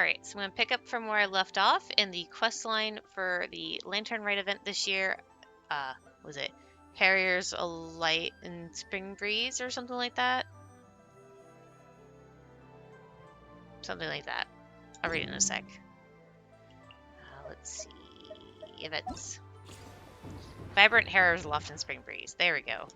Alright, so I'm going to pick up from where I left off in the quest line for the Lantern Rite event this year. Was it Harriers Aloft and Spring Breeze or something like that? Something like that. I'll read it in a sec. Let's see. Events. Vibrant Harriers Aloft and Spring Breeze. There we go.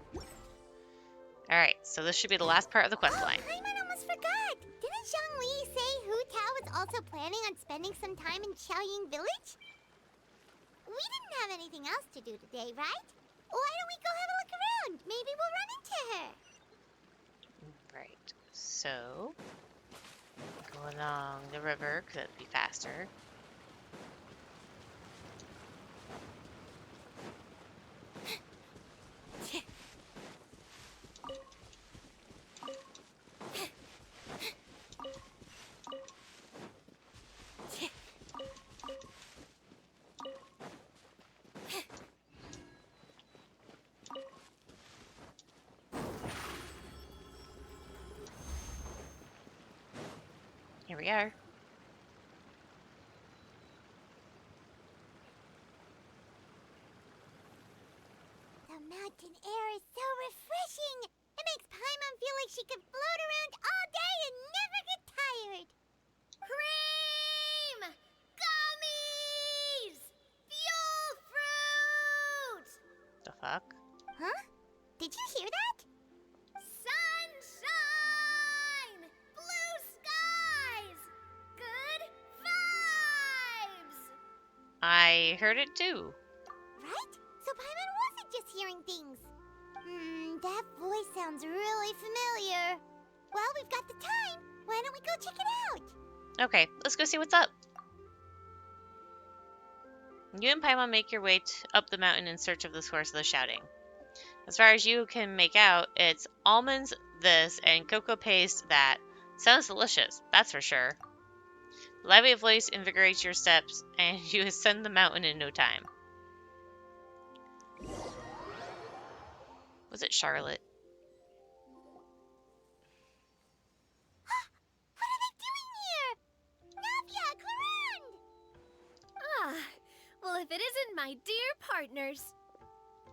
Alright, so this should be the last part of the quest line. I almost forgot. Didn't Zhongli say Hu Tao was also planning on spending some time in Xiaoying Village? We didn't have anything else to do today, right? Why don't we go have a look around? Maybe we'll run into her. Right, so go along the river because it'd be faster. Here we are. The mountain air is so refreshing. It makes Paimon feel like she could float around all day and never get tired. Cream! Gummies! Fuel fruit! The fuck? Huh? Did you hear that? Sunshine! Blue skies! Good vibes! I heard it too. Right? So Paimon wasn't just hearing things. That voice sounds really familiar. Well, we've got the time. Why don't we go check it out? Okay, let's go see what's up. You and Paimon make your way up the mountain in search of the source of the shouting. As far as you can make out, it's almonds this and cocoa paste that. Sounds delicious, that's for sure. The lively voice invigorates your steps, and you ascend the mountain in no time. Was it Charlotte? What are they doing here? Navia, Clarande! Ah, well, if it isn't my dear partners.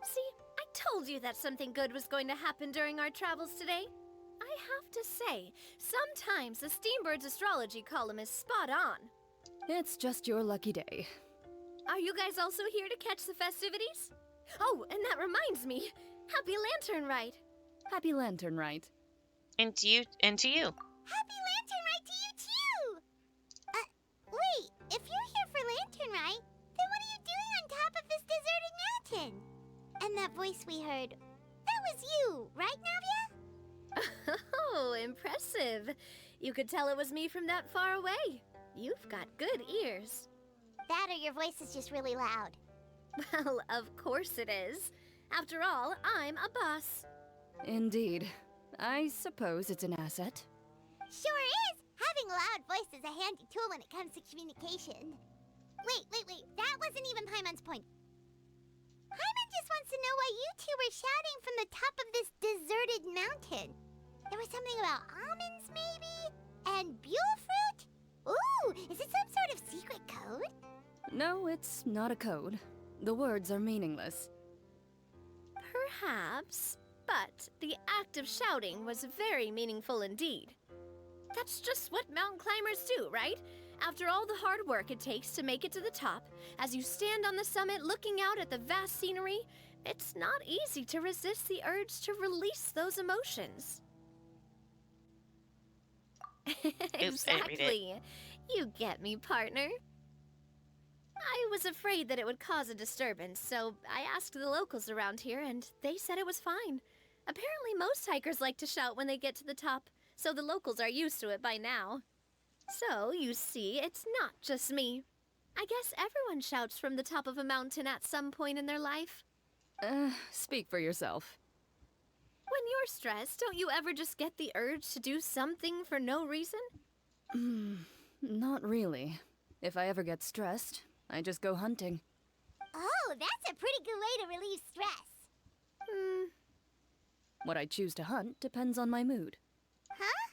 See, I told you that something good was going to happen during our travels today. I have to say, sometimes the Steambird's astrology column is spot on. It's just your lucky day. Are you guys also here to catch the festivities? Oh, and that reminds me. Happy Lantern Rite. Happy Lantern Rite. And to you. Happy Lantern Rite to you too! Wait, if you're here for Lantern Rite, then what are you doing on top of this deserted mountain? And that voice we heard, that was you, right, Navia? Oh, impressive. You could tell it was me from that far away. You've got good ears. That or your voice is just really loud. Well, of course it is. After all, I'm a boss. Indeed. I suppose it's an asset. Sure is! Having a loud voice is a handy tool when it comes to communication. Wait. That wasn't even Paimon's point. Paimon just wants to know why you two were shouting from the top of this deserted mountain. There was something about almonds, maybe? And buell fruit? Ooh, is it some sort of secret code? No, it's not a code. The words are meaningless. Perhaps, but the act of shouting was very meaningful indeed. That's just what mountain climbers do, right? After all the hard work it takes to make it to the top, as you stand on the summit looking out at the vast scenery, it's not easy to resist the urge to release those emotions. Exactly. You get me, partner. I was afraid that it would cause a disturbance, so I asked the locals around here, and they said it was fine. Apparently most hikers like to shout when they get to the top, so the locals are used to it by now. So, you see, it's not just me. I guess everyone shouts from the top of a mountain at some point in their life. Speak for yourself. When you're stressed, don't you ever just get the urge to do something for no reason? Not really. If I ever get stressed, I just go hunting. Oh, that's a pretty good way to relieve stress. What I choose to hunt depends on my mood. Huh?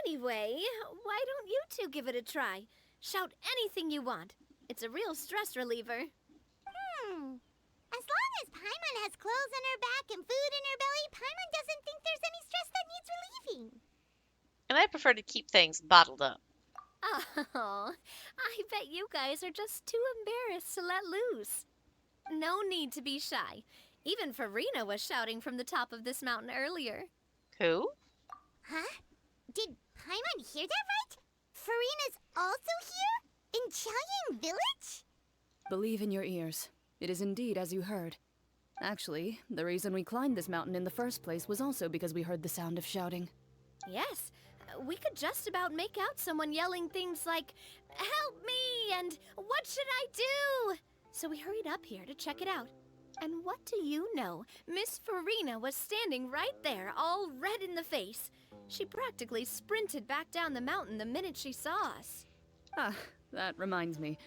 Anyway, why don't you two give it a try? Shout anything you want. It's a real stress reliever. As long as Paimon has clothes on her back and food in her belly, Paimon doesn't think there's any stress that needs relieving. And I prefer to keep things bottled up. Oh, I bet you guys are just too embarrassed to let loose. No need to be shy. Even Farina was shouting from the top of this mountain earlier. Who? Huh? Did Paimon hear that right? Farina's also here? In Chaoyang Village? Believe in your ears. It is indeed as you heard. Actually, the reason we climbed this mountain in the first place was also because we heard the sound of shouting. Yes, we could just about make out someone yelling things like, "Help me!" and "What should I do?" So we hurried up here to check it out. And what do you know? Miss Farina was standing right there, all red in the face. She practically sprinted back down the mountain the minute she saw us. Ah, that reminds me.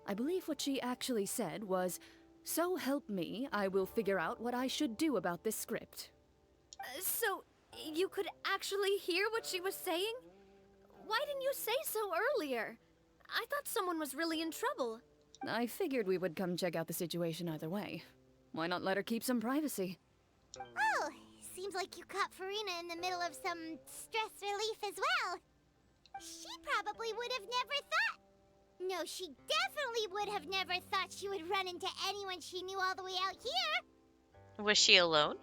I believe what she actually said was, "So help me, I will figure out what I should do about this script." So, you could actually hear what she was saying? Why didn't you say so earlier? I thought someone was really in trouble. I figured we would come check out the situation either way. Why not let her keep some privacy? Oh, seems like you caught Farina in the middle of some stress relief as well. She probably would have never thought. No, she definitely would have never thought she would run into anyone she knew all the way out here. Was she alone?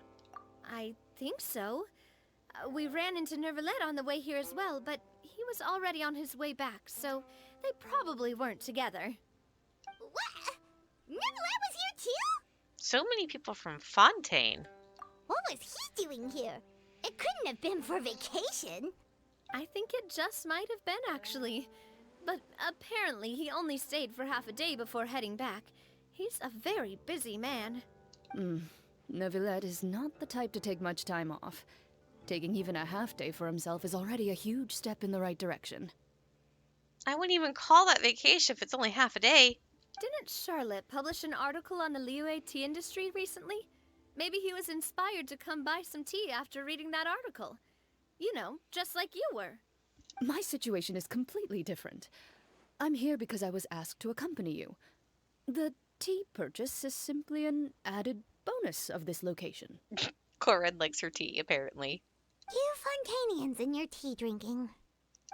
I think so. We ran into Nuevillette on the way here as well, but he was already on his way back, so they probably weren't together. What? Nuevillette was here too? So many people from Fontaine. What was he doing here? It couldn't have been for vacation. I think it just might have been, actually. But apparently he only stayed for half a day before heading back. He's a very busy man. Nuevillette is not the type to take much time off. Taking even a half day for himself is already a huge step in the right direction. I wouldn't even call that vacation if it's only half a day. Didn't Charlotte publish an article on the Liyue tea industry recently? Maybe he was inspired to come buy some tea after reading that article. You know, just like you were. My situation is completely different. I'm here because I was asked to accompany you. The tea purchase is simply an added bonus of this location. Corin likes her tea, apparently. You Fontainians and your tea drinking.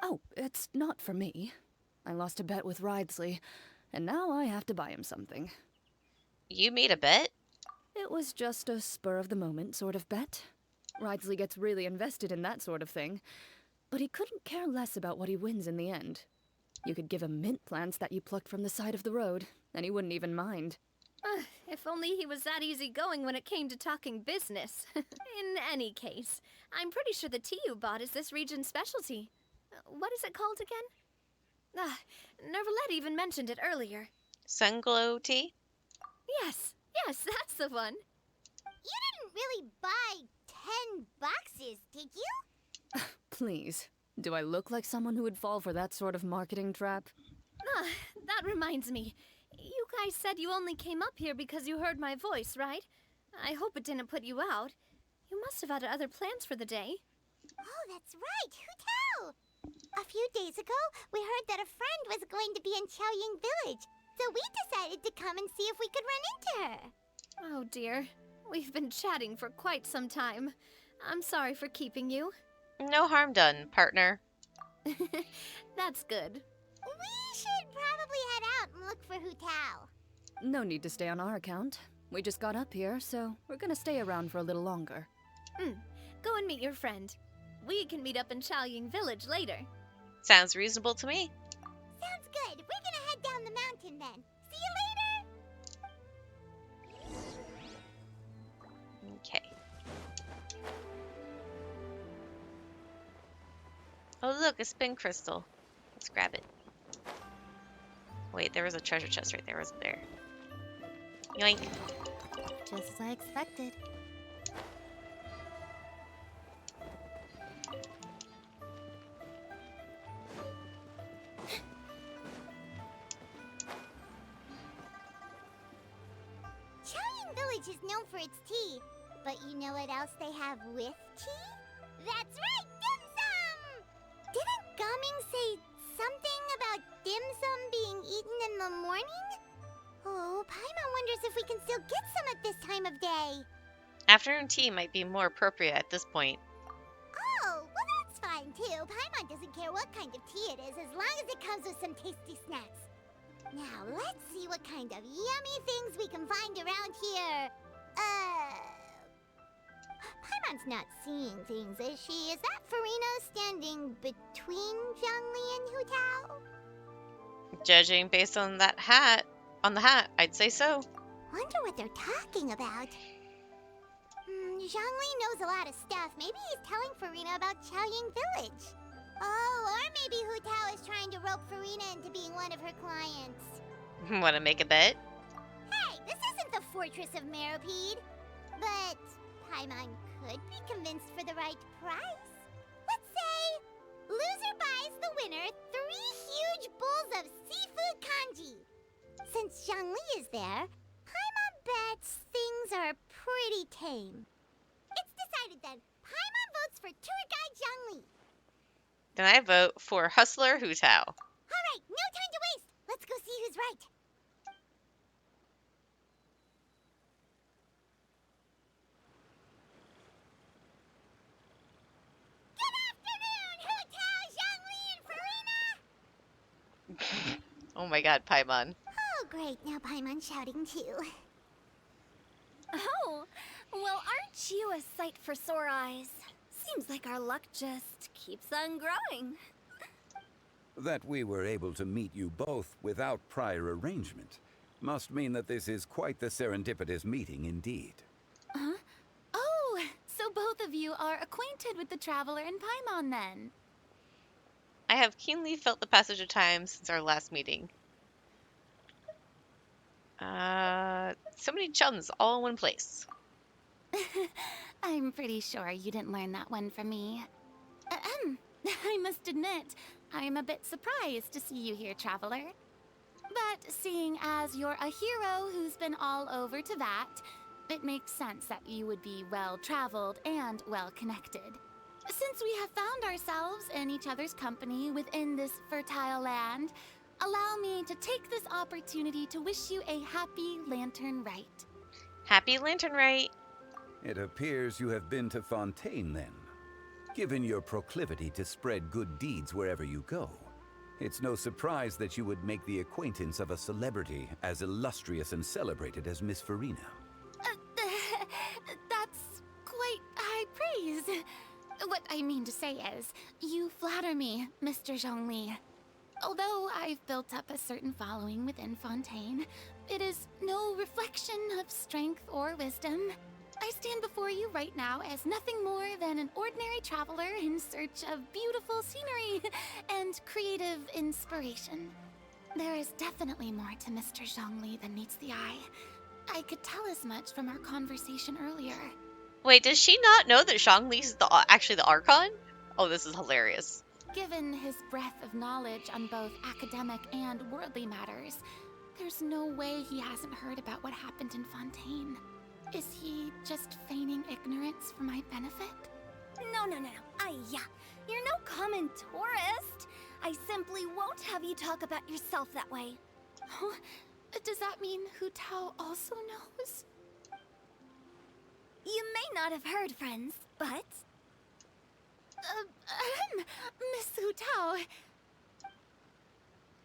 Oh, it's not for me. I lost a bet with Ridesley, and now I have to buy him something. You made a bet? It was just a spur-of-the-moment sort of bet. Ridesley gets really invested in that sort of thing, but he couldn't care less about what he wins in the end. You could give him mint plants that you plucked from the side of the road, and he wouldn't even mind. If only he was that easygoing when it came to talking business. In any case, I'm pretty sure the tea you bought is this region's specialty. What is it called again? Nuevillette even mentioned it earlier. Sunglow tea? Yes, that's the one. You didn't really buy 10 boxes, did you? Please, do I look like someone who would fall for that sort of marketing trap? That reminds me. You guys said you only came up here because you heard my voice, right? I hope it didn't put you out. You must have had other plans for the day. Oh, that's right. Who tell? A few days ago, we heard that a friend was going to be in Chaoyang Village, so we decided to come and see if we could run into her. Oh dear. We've been chatting for quite some time. I'm sorry for keeping you. No harm done, partner. That's good. We should probably head out and look for Hu Tao. No need to stay on our account. We just got up here, so we're gonna stay around for a little longer. Go and meet your friend. We can meet up in Chaoyang Village later. Sounds reasonable to me. Sounds good. We're gonna head down the mountain then. See you later. Okay. Oh look, a spin crystal. Let's grab it. Wait, there was a treasure chest right there, wasn't there? Yoink. Just as I expected. Chaoyang Village is known for its tea, but you know what else they have with tea? That's right, dim sum! the morning? Oh, Paimon wonders if we can still get some at this time of day. Afternoon tea might be more appropriate at this point. Oh, well that's fine too. Paimon doesn't care what kind of tea it is as long as it comes with some tasty snacks. Now, let's see what kind of yummy things we can find around here. Paimon's not seeing things, is she? Is that Farina standing between Zhongli and Hu Tao? Judging based on that hat, I'd say so. Wonder what they're talking about. Zhongli knows a lot of stuff. Maybe he's telling Farina about Qiaoying Village. Oh, or maybe Hu Tao is trying to rope Farina into being one of her clients. Want to make a bet? Hey, this isn't the Fortress of Meropide. But Paimon could be convinced for the right price. Let's say loser buys the winner 3 huge bowls of seafood kanji. Since Zhongli is there, Paimon bets things are pretty tame. It's decided then. Paimon votes for tour guide Zhongli. Then I vote for Hustler Hu Tao. All right, no time to waste. Let's go see who's right. Good afternoon, Hu Tao, Zhongli, and Farina. Oh my god, Paimon. Oh, great. Now Paimon's shouting too. Oh, well, aren't you a sight for sore eyes? Seems like our luck just keeps on growing. That we were able to meet you both without prior arrangement must mean that this is quite the serendipitous meeting indeed. Huh? Oh, so both of you are acquainted with the Traveler and Paimon then? I have keenly felt the passage of time since our last meeting. So many chums all in one place. I'm pretty sure you didn't learn that one from me. I must admit, I'm a bit surprised to see you here, Traveler. But seeing as you're a hero who's been all over to that, it makes sense that you would be well-traveled and well-connected. Since we have found ourselves in each other's company within this fertile land, allow me to take this opportunity to wish you a happy Lantern Rite. Happy Lantern Rite. It appears you have been to Fontaine then. Given your proclivity to spread good deeds wherever you go, it's no surprise that you would make the acquaintance of a celebrity as illustrious and celebrated as Miss Farina. That's quite high praise. What I mean to say is, you flatter me, Mr. Zhongli. Although I've built up a certain following within Fontaine, it is no reflection of strength or wisdom. I stand before you right now as nothing more than an ordinary traveler in search of beautiful scenery and creative inspiration. There is definitely more to Mr. Zhongli than meets the eye. I could tell as much from our conversation earlier. Wait, does she not know that Zhongli's actually the Archon? Oh, this is hilarious. Given his breadth of knowledge on both academic and worldly matters, there's no way he hasn't heard about what happened in Fontaine. Is he just feigning ignorance for my benefit? No. You're no common tourist. I simply won't have you talk about yourself that way. Huh? Does that mean Hu Tao also knows? You may not have heard, friends, but... Miss Hu Tao.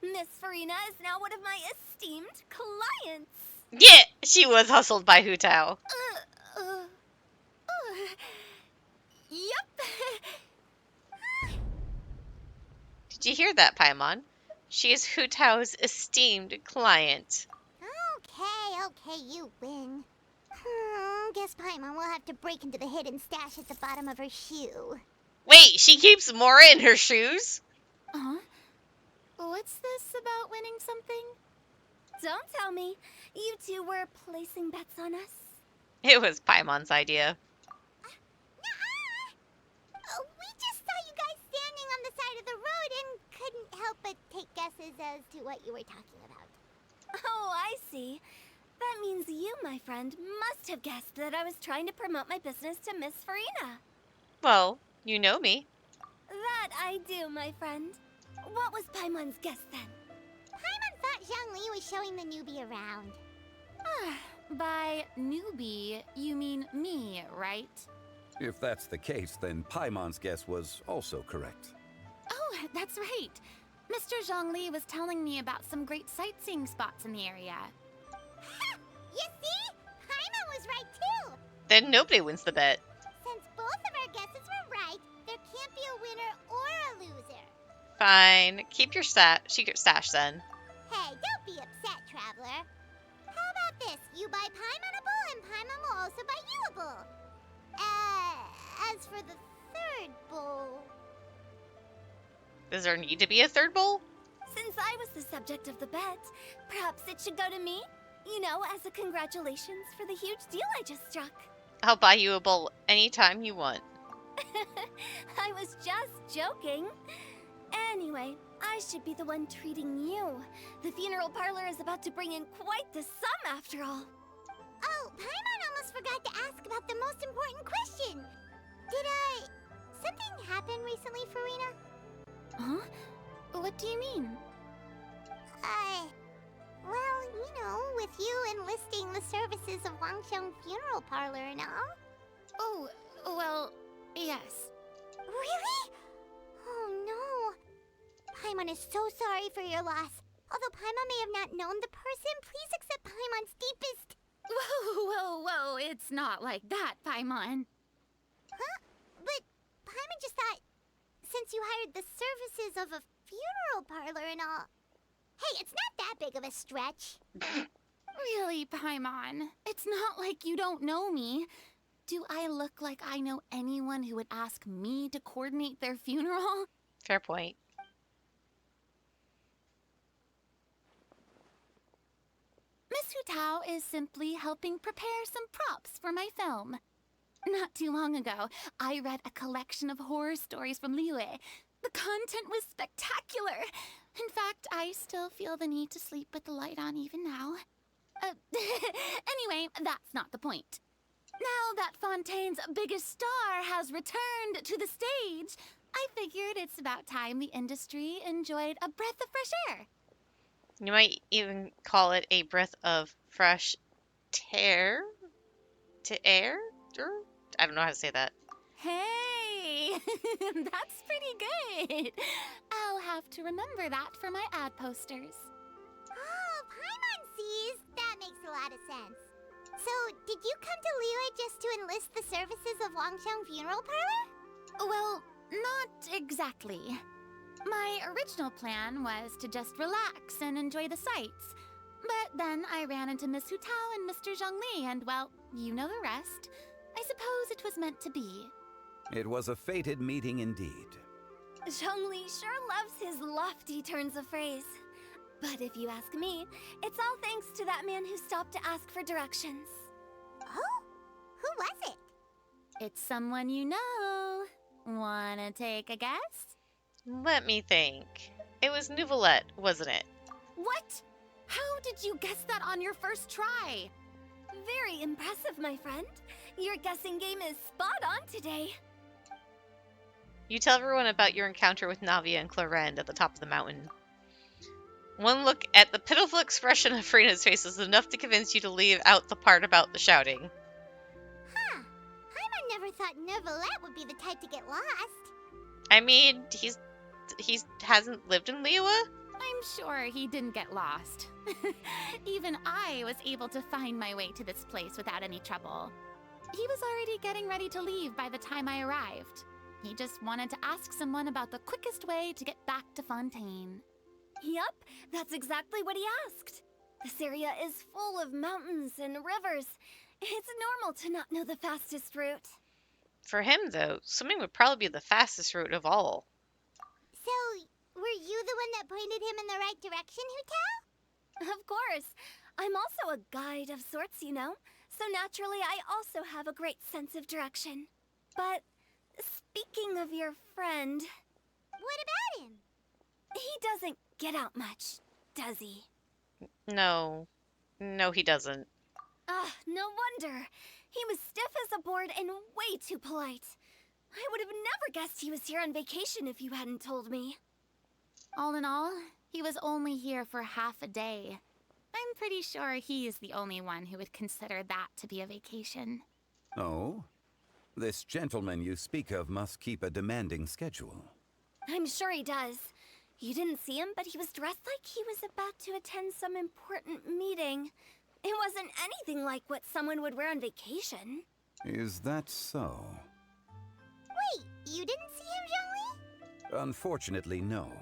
Miss Farina is now one of my esteemed clients. Yeah, she was hustled by Hu Tao. Yep. Did you hear that, Paimon? She is Hu Tao's esteemed client. Okay, you win. Guess Paimon will have to break into the hidden stash at the bottom of her shoe. Wait, she keeps more in her shoes? Huh? What's this about winning something? Don't tell me. You two were placing bets on us. It was Paimon's idea. We just saw you guys standing on the side of the road and couldn't help but take guesses as to what you were talking about. Oh, I see. That means you, my friend, must have guessed that I was trying to promote my business to Miss Farina. Well, you know me. That I do, my friend. What was Paimon's guess then? Paimon thought Zhongli was showing the newbie around. By newbie, you mean me, right? If that's the case, then Paimon's guess was also correct. Oh, that's right. Mr. Zhongli was telling me about some great sightseeing spots in the area. Ha! You see? Paimon was right too! Then nobody wins the bet. Since both of our guesses were right, there can't be a winner or a loser. Fine. Keep your secret stash then. Hey, don't be upset, Traveler. How about this? You buy Paimon a bowl, and Paimon will also buy you a bowl. As for the third bowl... Does there need to be a third bowl? Since I was the subject of the bet, perhaps it should go to me? You know, as a congratulations for the huge deal I just struck. I'll buy you a bowl anytime you want. I was just joking. Anyway, I should be the one treating you. The funeral parlor is about to bring in quite the sum after all. Oh, Paimon almost forgot to ask about the most important question. Something happen recently, Farina? Huh? What do you mean? Well, you know, with you enlisting the services of Wangxiang Funeral Parlor and all. Oh, well, yes. Really? Oh no. Paimon is so sorry for your loss. Although Paimon may have not known the person, please accept Paimon's deepest... Whoa, it's not like that, Paimon. Huh? But Paimon just thought, since you hired the services of a funeral parlor and all... Hey, it's not that big of a stretch. Really, Paimon? It's not like you don't know me. Do I look like I know anyone who would ask me to coordinate their funeral? Fair point. Miss Hu Tao is simply helping prepare some props for my film. Not too long ago, I read a collection of horror stories from Liyue. The content was spectacular. In fact, I still feel the need to sleep with the light on even now. Anyway, that's not the point. Now that Fontaine's biggest star has returned to the stage, I figured it's about time the industry enjoyed a breath of fresh air. You might even call it a breath of fresh air? I don't know how to say that. Hey, that's pretty good. I'll have to remember that for my ad posters. Oh, Paimon sees. That makes a lot of sense. So, did you come to Liyue just to enlist the services of Wangxiang Funeral Parlor? Well, not exactly. My original plan was to just relax and enjoy the sights. But then I ran into Miss Hu Tao and Mr. Zhongli, and well, you know the rest. I suppose it was meant to be. It was a fated meeting indeed. Zhongli sure loves his lofty turns of phrase. But if you ask me, it's all thanks to that man who stopped to ask for directions. Oh? Who was it? It's someone you know. Wanna take a guess? Let me think. It was Nuevillette, wasn't it? What? How did you guess that on your first try? Very impressive, my friend. Your guessing game is spot on today. You tell everyone about your encounter with Navia and Clarend at the top of the mountain. One look at the pitiful expression of Freena's face is enough to convince you to leave out the part about the shouting. Huh. Paimon never thought Nuevillette would be the type to get lost. I mean, he hasn't lived in Liyue? I'm sure he didn't get lost. Even I was able to find my way to this place without any trouble. He was already getting ready to leave by the time I arrived. He just wanted to ask someone about the quickest way to get back to Fontaine. Yup, that's exactly what he asked. This area is full of mountains and rivers. It's normal to not know the fastest route. For him, though, swimming would probably be the fastest route of all. So, were you the one that pointed him in the right direction, Hu Tao? Of course. I'm also a guide of sorts, you know. So naturally, I also have a great sense of direction. But speaking of your friend... What about him? He doesn't get out much, does he? No, he doesn't. Ah, no wonder. He was stiff as a board and way too polite. I would have never guessed he was here on vacation if you hadn't told me. All in all, He was only here for half a day. I'm pretty sure he is the only one who would consider that to be a vacation. Oh? This gentleman you speak of must keep a demanding schedule. I'm sure he does. You didn't see him, but he was dressed like he was about to attend some important meeting. It wasn't anything like what someone would wear on vacation. Is that so? Wait, you didn't see him, Zhongli? Unfortunately, no.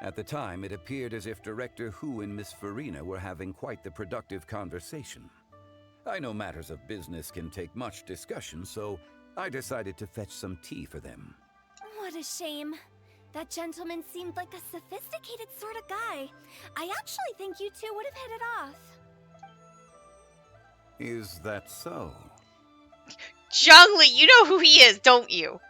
At the time, it appeared as if Director Hu and Miss Farina were having quite the productive conversation. I know matters of business can take much discussion, so I decided to fetch some tea for them. What a shame. That gentleman seemed like a sophisticated sort of guy. I actually think you two would have hit it off. Is that so? Zhongli, you know who he is, don't you?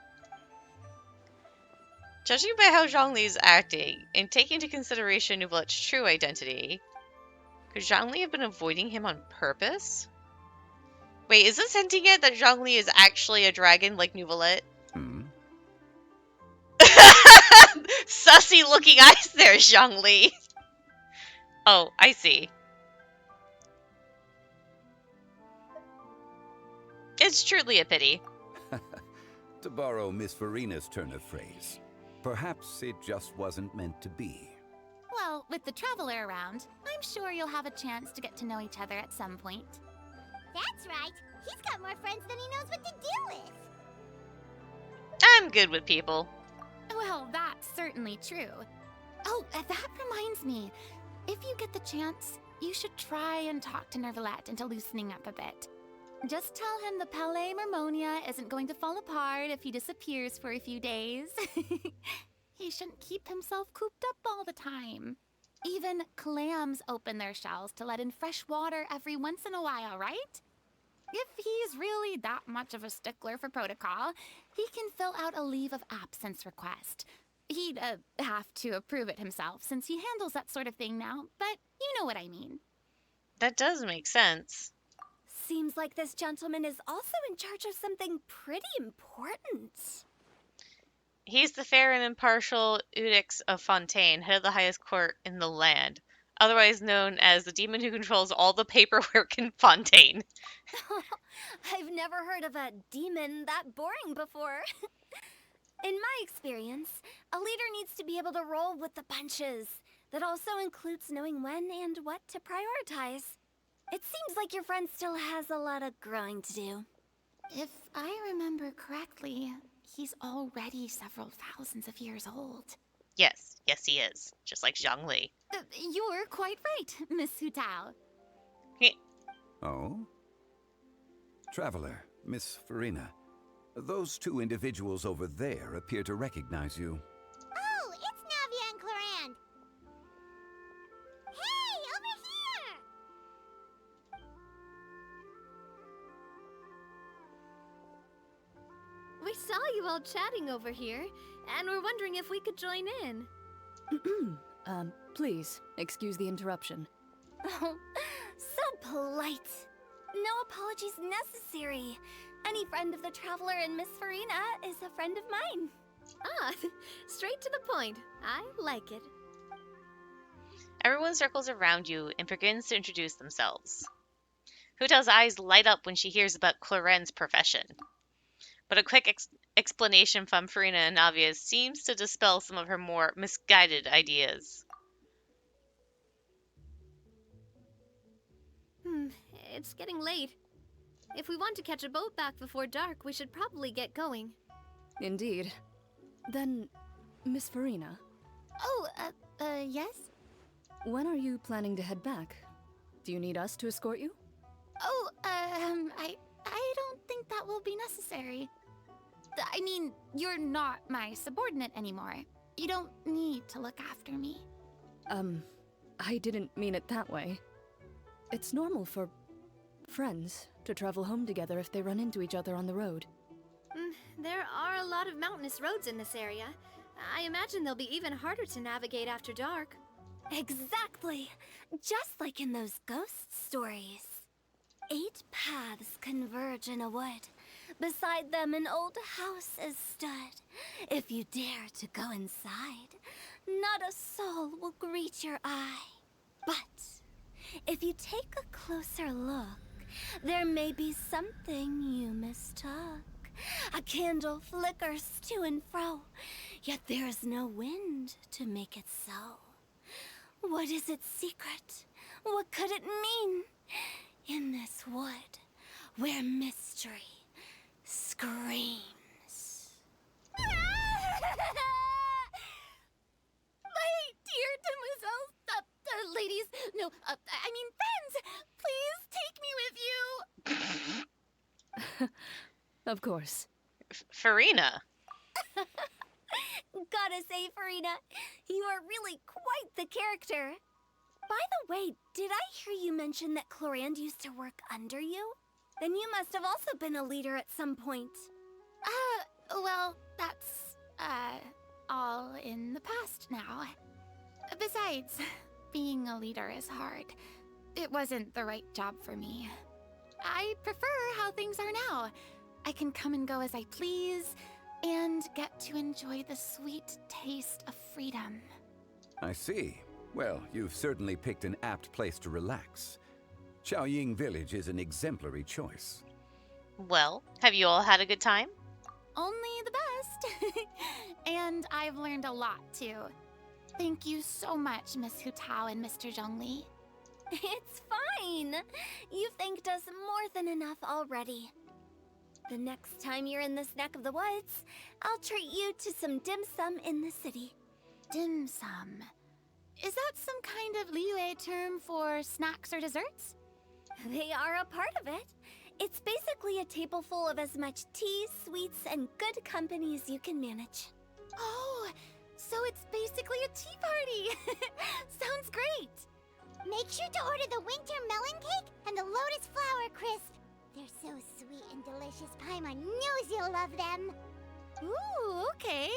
Judging by how Zhongli is acting, and taking into consideration Nouvillette's true identity, could Zhongli have been avoiding him on purpose? Wait, is this hinting at that Zhongli is actually a dragon like Nuevillette? Hmm? Sussy looking eyes there, Zhongli. Oh, I see. It's truly a pity. To borrow Miss Farina's turn of phrase, perhaps it just wasn't meant to be. Well, with the traveler around, I'm sure you'll have a chance to get to know each other at some point. That's right. He's got more friends than he knows what to do with. I'm good with people. Well, that's certainly true. Oh, that reminds me. If you get the chance, you should try and talk to Nuevillette into loosening up a bit. Just tell him the Palais Mermonia isn't going to fall apart if he disappears for a few days. He shouldn't keep himself cooped up all the time. Even clams open their shells to let in fresh water every once in a while, right? If he's really that much of a stickler for protocol, he can fill out a leave of absence request. He'd have to approve it himself since he handles that sort of thing now, but you know what I mean. That does make sense. Seems like this gentleman is also in charge of something pretty important. He's the fair and impartial Udix of Fontaine, head of the highest court in the land, otherwise known as the demon who controls all the paperwork in Fontaine. I've never heard of a demon that boring before. In my experience, a leader needs to be able to roll with the punches. That also includes knowing when and what to prioritize. It seems like your friend still has a lot of growing to do. If I remember correctly, he's already several thousands of years old. Yes, he is. Just like Zhongli. You're quite right, Miss Hutao. Oh? Traveler, Miss Farina, those two individuals over there appear to recognize you. Oh, it's Navia and Clorand. Hey, over here! We saw you all chatting over here, and we're wondering if we could join in. Please, excuse the interruption. Oh, so polite. No apologies necessary. Any friend of the Traveler and Miss Farina is a friend of mine. Ah, straight to the point. I like it. Everyone circles around you and begins to introduce themselves. Hutao's eyes light up when she hears about Cloren's profession. But a quick explanation from Farina and Navia seems to dispel some of her more misguided ideas. It's getting late. If we want to catch a boat back before dark, we should probably get going. Indeed. Then, Miss Farina, Oh, yes? when are you planning to head back? Do you need us to escort you? Oh, I don't think that will be necessary. I mean, you're not my subordinate anymore. You don't need to look after me. I didn't mean it that way. It's normal for friends to travel home together if they run into each other on the road. There are a lot of mountainous roads in this area. I imagine they'll be even harder to navigate after dark. Exactly! Just like in those ghost stories. 8 paths converge in a wood. Beside them an old house is stood. If you dare to go inside, not a soul will greet your eye. But if you take a closer look, there may be something you mistook. A candle flickers to and fro, yet there is no wind to make it so. What is its secret? What could it mean? In this wood, where mystery screams. My dear demoiselles, ladies, no, I mean friends, please take me with you. Of course. Farina. Gotta say, Farina, you are really quite the character. By the way, did I hear you mention that Clorand used to work under you? Then you must have also been a leader at some point. Well, that's, all in the past now. Besides, being a leader is hard. It wasn't the right job for me. I prefer how things are now. I can come and go as I please, and get to enjoy the sweet taste of freedom. I see. Well, you've certainly picked an apt place to relax. Xiaoying Village is an exemplary choice. Well, have you all had a good time? Only the best. And I've learned a lot, too. Thank you so much, Miss Hutao and Mr. Zhongli. It's fine. You've thanked us more than enough already. The next time you're in this neck of the woods, I'll treat you to some dim sum in the city. Dim sum. Is that some kind of Liyue term for snacks or desserts? They are a part of it. It's basically a table full of as much tea, sweets, and good company as you can manage. Oh, so it's basically a tea party. Sounds great. Make sure to order the winter melon cake and the lotus flower crisp. They're so sweet and delicious. Paimon knows you'll love them. Ooh, okay.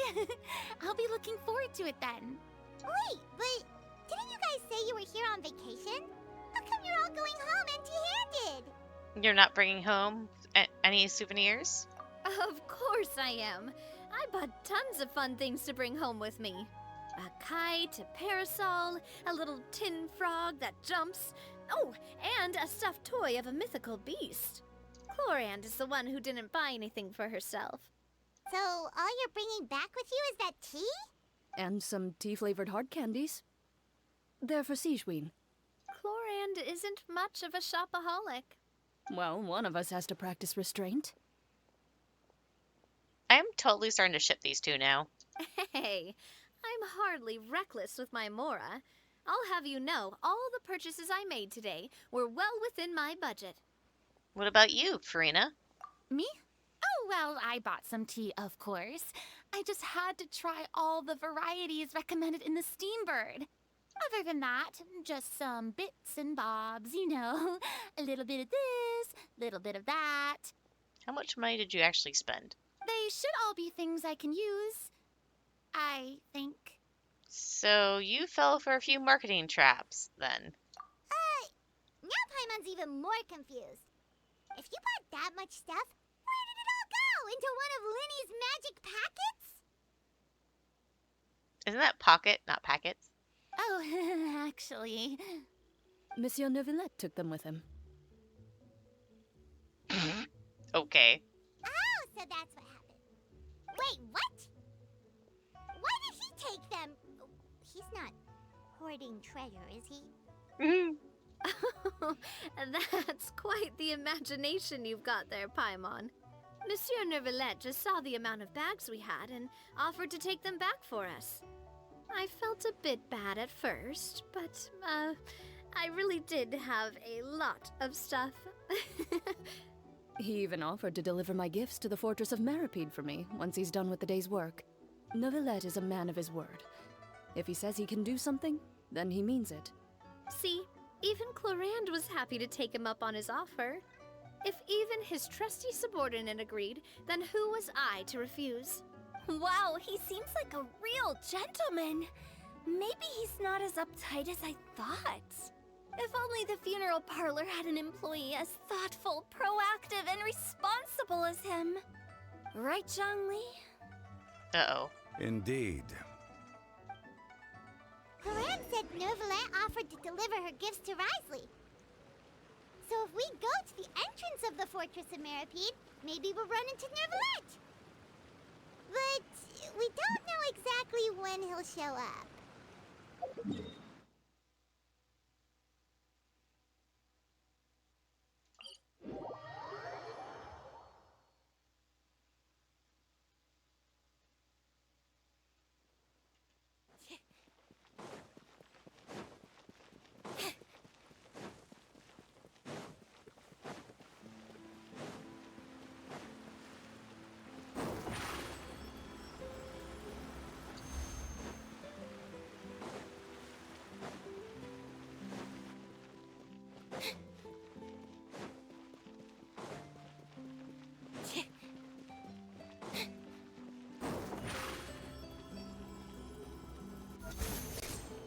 I'll be looking forward to it then. Wait, but didn't you guys say you were here on vacation? How come you're all going home empty-handed? You're not bringing home any souvenirs? Of course I am. I bought tons of fun things to bring home with me. A kite, a parasol, a little tin frog that jumps. Oh, and a stuffed toy of a mythical beast. Clorand is the one who didn't buy anything for herself. So all you're bringing back with you is that tea? And some tea-flavored hard candies. They're for Sijuin. Clorand isn't much of a shopaholic. Well, one of us has to practice restraint. I am totally starting to ship these two now. Hey, I'm hardly reckless with my Mora. I'll have you know, all the purchases I made today were well within my budget. What about you, Farina? Me? Oh, well, I bought some tea, of course. I just had to try all the varieties recommended in the Steambird. Other than that, just some bits and bobs, you know. A little bit of this, little bit of that. How much money did you actually spend? They should all be things I can use, I think. So you fell for a few marketing traps, then. Now Paimon's even more confused. If you bought that much stuff, where did it all go? Into one of Linny's magic packets? Isn't that pocket, not packets? Oh, actually. Monsieur Nuevillette took them with him. Okay. Oh, so that's what happened. Wait, what? Why did he take them? He's not hoarding treasure, is he? That's quite the imagination you've got there, Paimon. Monsieur Nuevillette just saw the amount of bags we had and offered to take them back for us. I felt a bit bad at first, but, I really did have a lot of stuff. He even offered to deliver my gifts to the Fortress of Meripede for me once he's done with the day's work. Nuevillette is a man of his word. If he says he can do something, then he means it. See, even Clorand was happy to take him up on his offer. If even his trusty subordinate agreed, then who was I to refuse? Wow, he seems like a real gentleman. Maybe he's not as uptight as I thought. If only the funeral parlor had an employee as thoughtful, proactive, and responsible as him. Right, Zhongli? Uh-oh. Indeed. said Nuevillette offered to deliver her gifts to Risley. So if we go to the entrance of the Fortress of Meripede, maybe we'll run into Nuevillette. But we don't know exactly when he'll show up.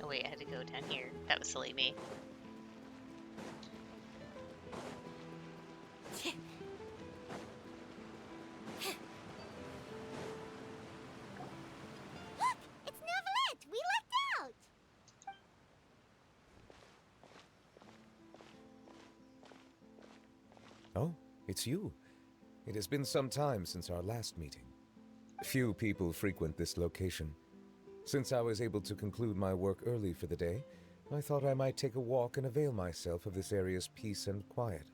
Oh wait, I had to go down here. That was silly me. Look! It's Nuevillette! We lucked out! Oh, it's you. It has been some time since our last meeting. Few people frequent this location. Since I was able to conclude my work early for the day, I thought I might take a walk and avail myself of this area's peace and quiet.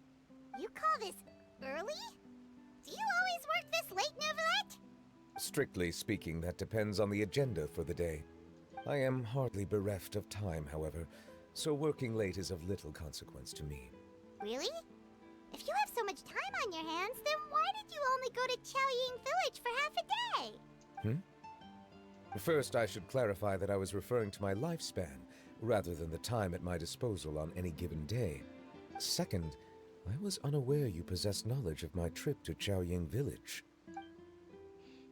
You call this early? Do you always work this late, Nuevillette? Strictly speaking, that depends on the agenda for the day. I am hardly bereft of time, however, so working late is of little consequence to me. Really? If you have so much time on your hands, then why did you only go to Chaoying Village for half a day? First, I should clarify that I was referring to my lifespan, rather than the time at my disposal on any given day. Second, I was unaware you possessed knowledge of my trip to Chaoying Village.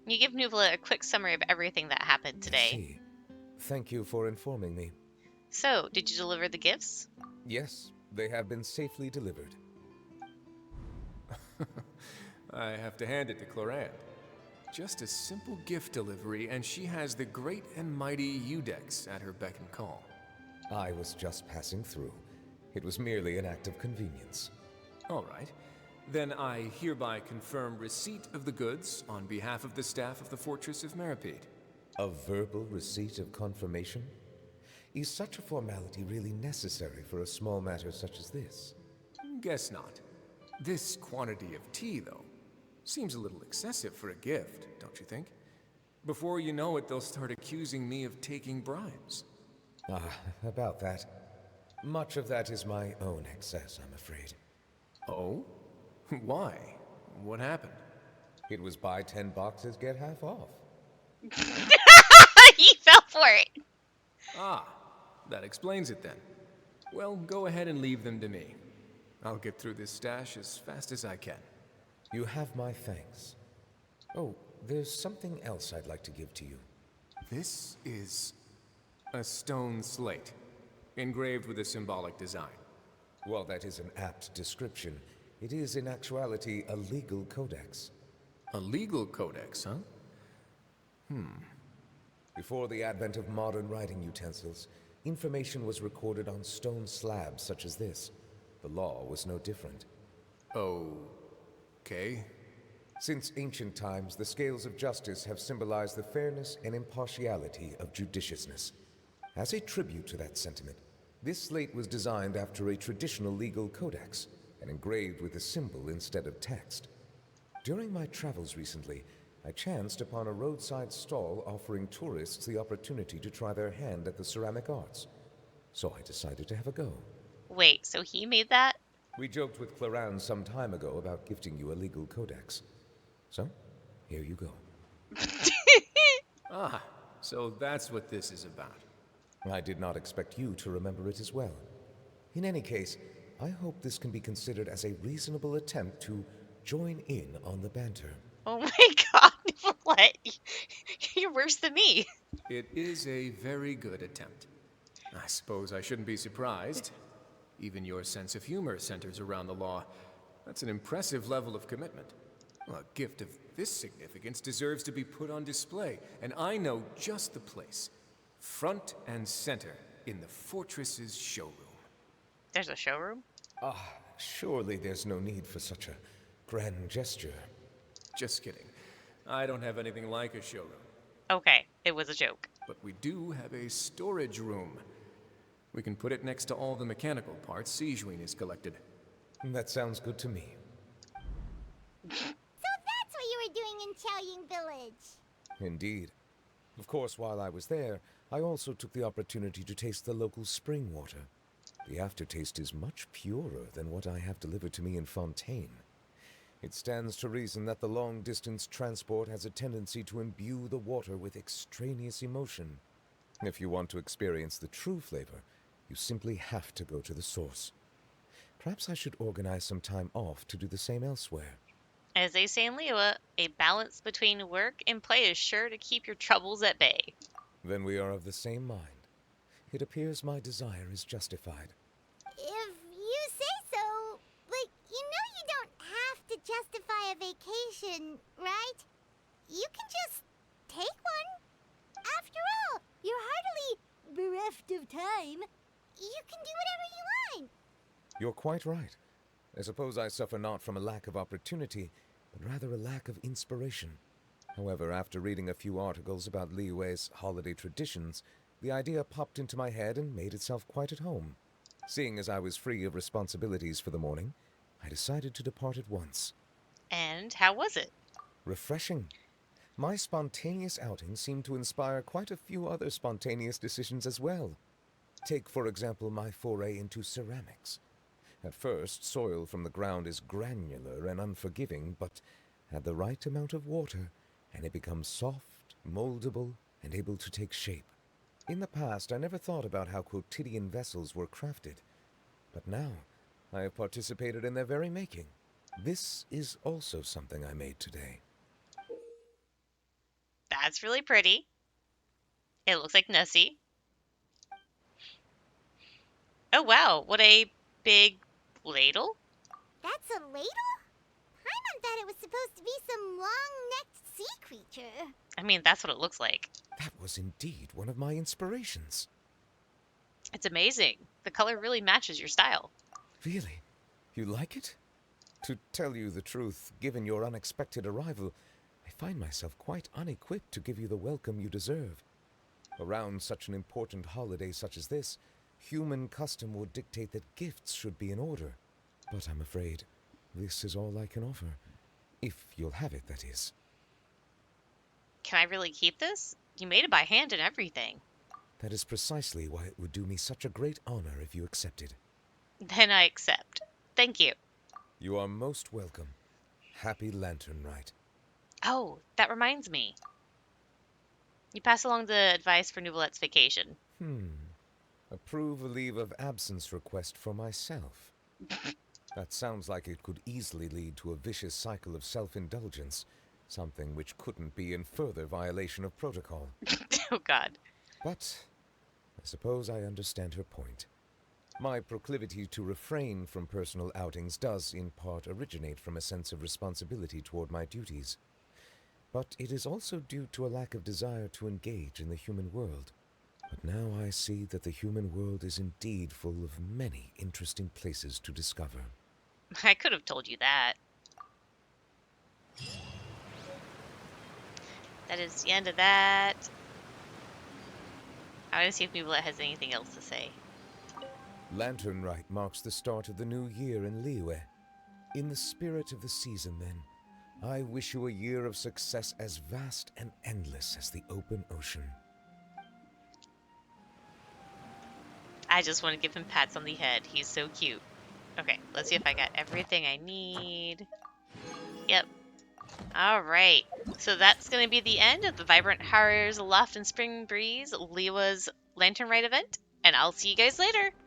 You give Nuevillette a quick summary of everything that happened I today. see. Thank you for informing me. So, did you deliver the gifts? Yes, they have been safely delivered. I have to hand it to Clorand. Just a simple gift delivery, and she has the great and mighty Udex at her beck and call. I was just passing through. It was merely an act of convenience. All right. Then I hereby confirm receipt of the goods on behalf of the staff of the Fortress of Meripede. A verbal receipt of confirmation? Is such a formality really necessary for a small matter such as this? Guess not. This quantity of tea, though, seems a little excessive for a gift, don't you think? Before you know it, they'll start accusing me of taking bribes. About that. Much of that is my own excess, I'm afraid. Oh? Why? What happened? It was buy 10 boxes, get half off. He fell for it. Ah, that explains it then. Well, go ahead and leave them to me. I'll get through this stash as fast as I can. You have my thanks. Oh, there's something else I'd like to give to you. This is a stone slate, engraved with a symbolic design. While that is an apt description, it is in actuality a legal codex. A legal codex, huh? Before the advent of modern writing utensils, information was recorded on stone slabs such as this. The law was no different. Okay. Since ancient times, the scales of justice have symbolized the fairness and impartiality of judiciousness. As a tribute to that sentiment, this slate was designed after a traditional legal codex and engraved with a symbol instead of text. During my travels recently, I chanced upon a roadside stall offering tourists the opportunity to try their hand at the ceramic arts. So I decided to have a go. Wait, so he made that? We joked with Clorand some time ago about gifting you a legal codex. So, here you go. Ah, so that's what this is about. I did not expect you to remember it as well. In any case, I hope this can be considered as a reasonable attempt to join in on the banter. Oh my god, Nuevillette. You're worse than me. It is a very good attempt. I suppose I shouldn't be surprised. Even your sense of humor centers around the law. That's an impressive level of commitment. Well, a gift of this significance deserves to be put on display, and I know just the place. Front and center in the fortress's showroom. There's a showroom? Ah, surely there's no need for such a grand gesture. Just kidding. I don't have anything like a showroom. Okay, it was a joke. But we do have a storage room. We can put it next to all the mechanical parts Sijuin has collected. That sounds good to me. So that's what you were doing in Qiaoying Village. Indeed. Of course, while I was there, I also took the opportunity to taste the local spring water. The aftertaste is much purer than what I have delivered to me in Fontaine. It stands to reason that the long-distance transport has a tendency to imbue the water with extraneous emotion. If you want to experience the true flavor, you simply have to go to the source. Perhaps I should organize some time off to do the same elsewhere. As they say in Liyue, a balance between work and play is sure to keep your troubles at bay. Then we are of the same mind. It appears my desire is justified. If you say so, but you know you don't have to justify a vacation, right? You can just take one. After all, you're hardly bereft of time. You can do whatever you want. You're quite right. I suppose I suffer not from a lack of opportunity, but rather a lack of inspiration. However, after reading a few articles about Liyue's holiday traditions, the idea popped into my head and made itself quite at home. Seeing as I was free of responsibilities for the morning, I decided to depart at once. And how was it? Refreshing. My spontaneous outing seemed to inspire quite a few other spontaneous decisions as well. Take, for example, my foray into ceramics. At first, soil from the ground is granular and unforgiving, but add the right amount of water, and it becomes soft, moldable, and able to take shape. In the past, I never thought about how quotidian vessels were crafted, but now I have participated in their very making. This is also something I made today. That's really pretty. It looks like Nessie. Oh wow, what a big ladle. That's a ladle? Paimon thought it was supposed to be some long-necked sea creature. I mean, that's what it looks like. That was indeed one of my inspirations. It's amazing. The color really matches your style. Really? You like it? To tell you the truth, given your unexpected arrival, I find myself quite unequipped to give you the welcome you deserve. Around such an important holiday such as this, human custom would dictate that gifts should be in order. But I'm afraid this is all I can offer. If you'll have it, that is. Can I really keep this? You made it by hand and everything. That is precisely why it would do me such a great honor if you accepted. Then I accept. Thank you. You are most welcome. Happy Lantern Rite. Oh, that reminds me. You pass along the advice for Nouvillette's vacation. Approve a leave of absence request for myself. That sounds like it could easily lead to a vicious cycle of self-indulgence, something which couldn't be in further violation of protocol. Oh God. But I suppose I understand her point. My proclivity to refrain from personal outings does in part originate from a sense of responsibility toward my duties. But it is also due to a lack of desire to engage in the human world. But now I see that the human world is indeed full of many interesting places to discover. I could have told you that. That is the end of that. I want to see if Nuevillette has anything else to say. Lantern Rite marks the start of the new year in Liyue. In the spirit of the season, then, I wish you a year of success as vast and endless as the open ocean. I just want to give him pats on the head. He's so cute. Okay, let's see if I got everything I need. Yep. Alright, so that's going to be the end of the Vibrant Harriers Aloft and Spring Breeze Liyue's Lantern Rite event, and I'll see you guys later!